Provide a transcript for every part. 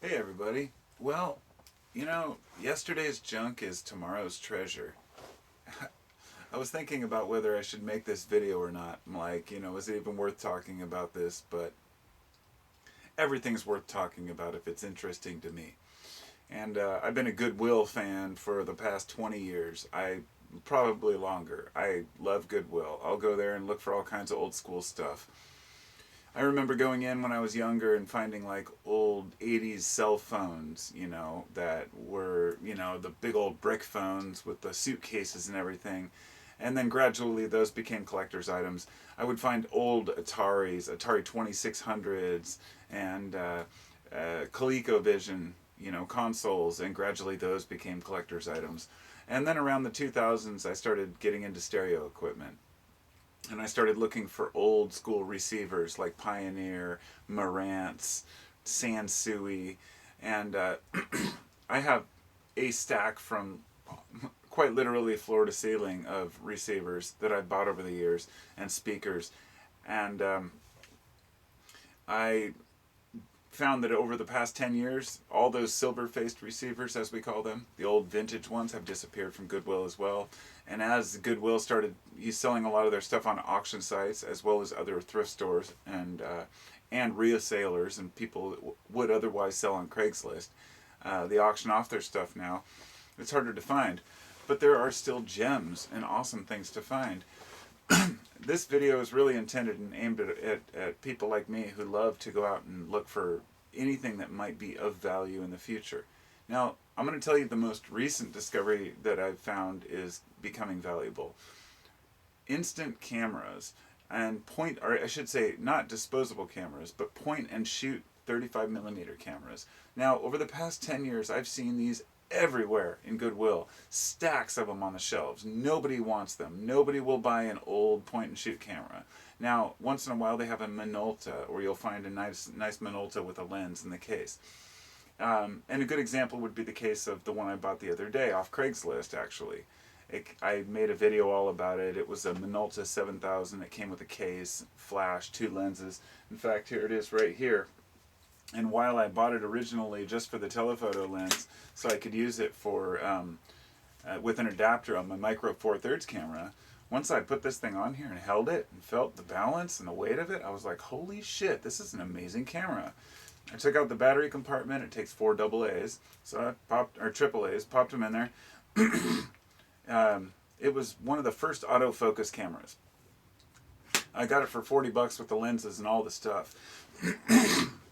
Hey everybody. Well, yesterday's junk is tomorrow's treasure. I was thinking about whether I should make this video or not. I'm like, is it even worth talking about this? But everything's worth talking about if it's interesting to me. And I've been a Goodwill fan for the past 20 years. Probably longer. I love Goodwill. I'll go there and look for all kinds of old school stuff. I remember going in when I was younger and finding like old 80s cell phones, that were, the big old brick phones with the suitcases and everything. And then gradually those became collector's items. I would find old Atari 2600s, and ColecoVision, consoles, and gradually those became collector's items. And then around the 2000s, I started getting into stereo equipment, and I started looking for old school receivers like Pioneer, Marantz, Sansui, and I have a stack from quite literally floor to ceiling of receivers that I've bought over the years, and speakers. And I found that over the past 10 years, all those silver faced receivers, as we call them, the old vintage ones, have disappeared from Goodwill as well. And as Goodwill started, he's selling a lot of their stuff on auction sites as well as other thrift stores and resellers and people that would otherwise sell on Craigslist. They auction off their stuff now. It's harder to find. But there are still gems and awesome things to find. This video is really intended and aimed at people like me who love to go out and look for anything that might be of value in the future. Now, I'm going to tell you the most recent discovery that I've found is becoming valuable. Instant cameras and or I should say, not disposable cameras, but point and shoot 35 millimeter cameras. Now, over the past 10 years, I've seen these everywhere in Goodwill. Stacks of them on the shelves. Nobody wants them. Nobody will buy an old point and shoot camera. Now, once in a while they have a Minolta, or you'll find a nice Minolta with a lens in the case. And a good example would be the case of the one I bought the other day off Craigslist, actually. I made a video all about it. It was a Minolta 7000. It came with a case, flash, two lenses. In fact, here it is right here. And while I bought it originally just for the telephoto lens, so I could use it for with an adapter on my micro four thirds camera, once I put this thing on here and held it and felt the balance and the weight of it, I was like, holy shit, this is an amazing camera. I took out the battery compartment. It takes 4 AA's, so I popped, or triple A's, popped them in there. It was one of the first autofocus cameras. I got it for $40 with the lenses and all the stuff.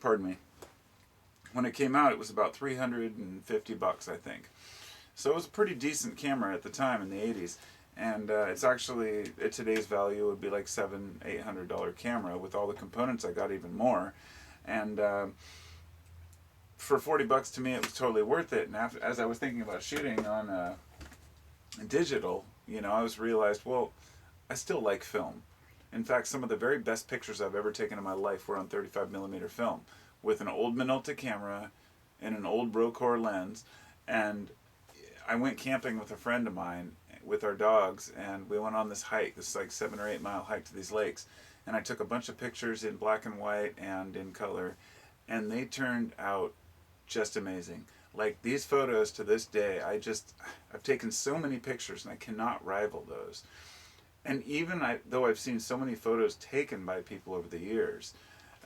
Pardon me. When it came out, it was about $350, I think. So it was a pretty decent camera at the time in the 80s. And it's actually, at today's value, it would be like $700-800 camera. With all the components, I got even more. And for $40 to me, it was totally worth it. And as I was thinking about shooting on digital, I was realized, well, I still like film. In fact, some of the very best pictures I've ever taken in my life were on 35 millimeter film with an old Minolta camera and an old Brocore lens. And I went camping with a friend of mine with our dogs, and we went on this hike, this like 7 or 8 mile hike to these lakes. And I took a bunch of pictures in black and white and in color, and they turned out just amazing. Like these photos to this day, I've taken so many pictures and I cannot rival those. And even though I've seen so many photos taken by people over the years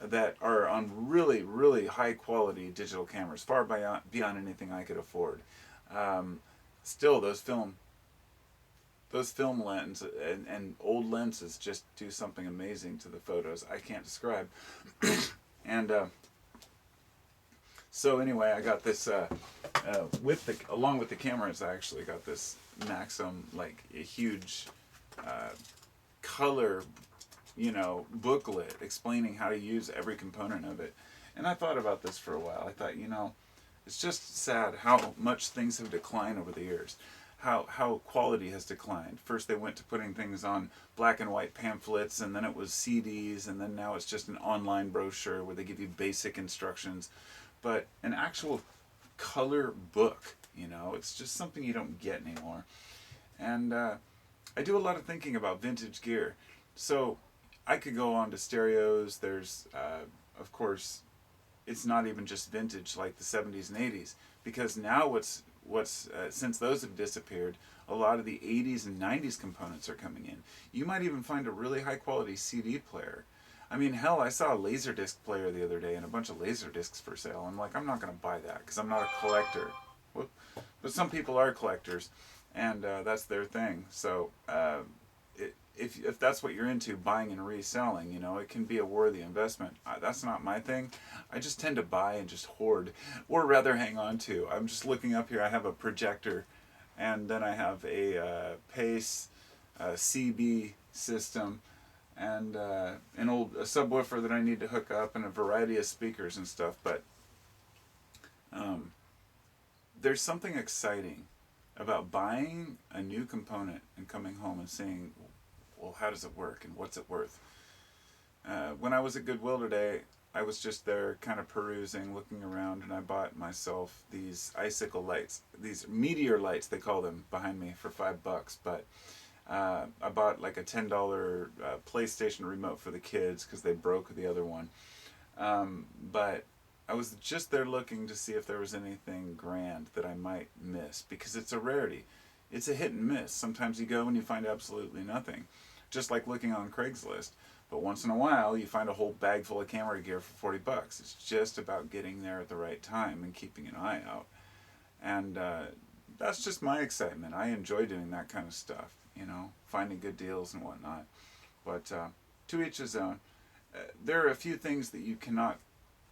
that are on really, really high quality digital cameras, far beyond anything I could afford, still those film lens and old lenses just do something amazing to the photos I can't describe. And so anyway, I got this along with the cameras. I actually got this Maxim, like a huge color, booklet explaining how to use every component of it. And I thought about this for a while. I thought, it's just sad how much things have declined over the years. How quality has declined. First they went to putting things on black and white pamphlets, and then it was CDs, and then now it's just an online brochure where they give you basic instructions. But an actual color book, it's just something you don't get anymore. And I do a lot of thinking about vintage gear. So I could go on to stereos. There's, of course, it's not even just vintage like the 70s and 80s, because now what's since those have disappeared, a lot of the 80s and 90s components are coming in. You might even find a really high quality CD player. I mean, hell, I saw a Laserdisc player the other day and a bunch of Laserdiscs for sale. I'm like, I'm not going to buy that because I'm not a collector. Whoop. But some people are collectors, and that's their thing. So if that's what you're into, buying and reselling, it can be a worthy investment. That's not my thing. I just tend to buy and just hoard, or rather hang on to. I'm just looking up here. I have a projector, and then I have a Pace CB system, and an old subwoofer that I need to hook up, and a variety of speakers and stuff. But there's something exciting about buying a new component and coming home and seeing, well, how does it work and what's it worth? When I was at Goodwill today, I was just there kind of perusing, looking around, and I bought myself these icicle lights, these meteor lights they call them, behind me for $5. But I bought like a $10 PlayStation remote for the kids because they broke the other one. But I was just there looking to see if there was anything grand that I might miss, because it's a rarity. It's a hit and miss. Sometimes you go and you find absolutely nothing, just like looking on Craigslist. But once in a while, you find a whole bag full of camera gear for $40. It's just about getting there at the right time and keeping an eye out. And that's just my excitement. I enjoy doing that kind of stuff, finding good deals and whatnot. But to each his own. There are a few things that you cannot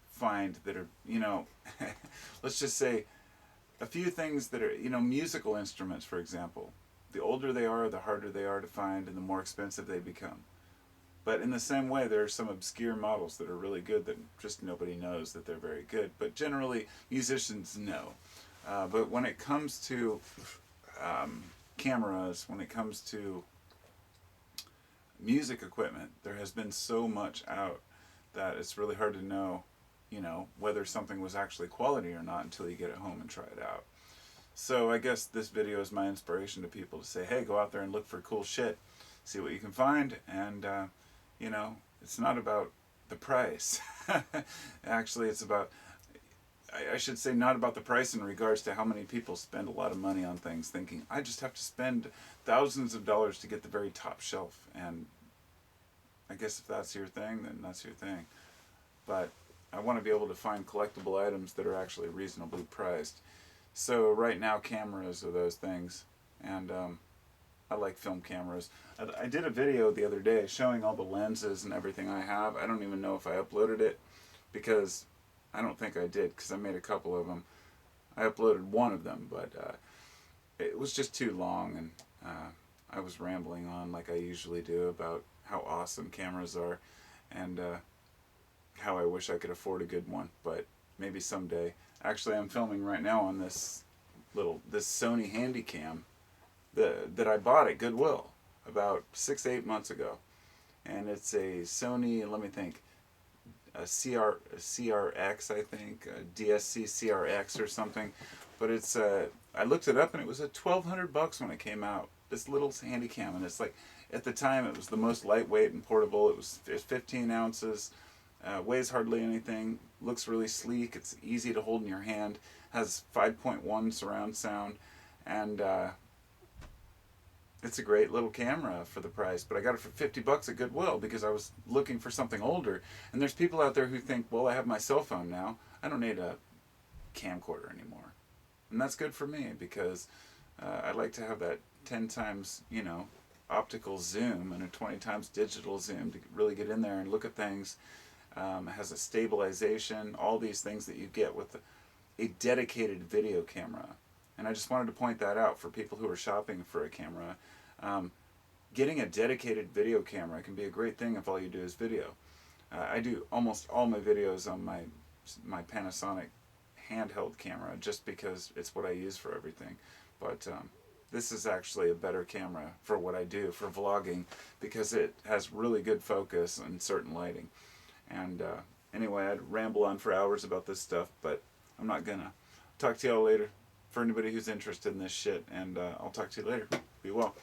find that are, let's just say, a few things that are, musical instruments, for example. The older they are, the harder they are to find, and the more expensive they become. But in the same way, there are some obscure models that are really good that just nobody knows that they're very good. But generally, musicians know. But when it comes to cameras, when it comes to music equipment, there has been so much out that it's really hard to know, whether something was actually quality or not until you get it home and try it out. So I guess this video is my inspiration to people to say, hey, go out there and look for cool shit, see what you can find, and it's not about the price. Actually, it's about, I should say, not about the price in regards to how many people spend a lot of money on things thinking, I just have to spend thousands of dollars to get the very top shelf. And I guess if that's your thing, then that's your thing. But I want to be able to find collectible items that are actually reasonably priced. So right now, cameras are those things. And I like film cameras. I did a video the other day showing all the lenses and everything I have. I don't even know if I uploaded it, because I don't think I did, because I made a couple of them. I uploaded one of them, but it was just too long, and I was rambling on like I usually do about how awesome cameras are, and how I wish I could afford a good one, but maybe someday. Actually, I'm filming right now on this Sony Handycam that I bought at Goodwill about 6-8 months ago, and it's a Sony, let me think, a CRX, I think, a DSC CRX or something, but it's I looked it up and it was at $1,200 when it came out. This little Handycam, and it's like, at the time it was the most lightweight and portable. It was 15 ounces, weighs hardly anything, looks really sleek. It's easy to hold in your hand, has 5.1 surround sound, and it's a great little camera for the price. But I got it for $50 at Goodwill because I was looking for something older. And there's people out there who think, well, I have my cell phone now, I don't need a camcorder anymore. And that's good for me, because I like to have that 10 times, optical zoom and a 20 times digital zoom to really get in there and look at things. It has a stabilization, all these things that you get with a dedicated video camera. And I just wanted to point that out for people who are shopping for a camera. Getting a dedicated video camera can be a great thing if all you do is video. I do almost all my videos on my Panasonic handheld camera, just because it's what I use for everything. But this is actually a better camera for what I do for vlogging, because it has really good focus and certain lighting. And anyway, I'd ramble on for hours about this stuff, but I'm not gonna. Talk to y'all later, for anybody who's interested in this shit, and I'll talk to you later. Be well.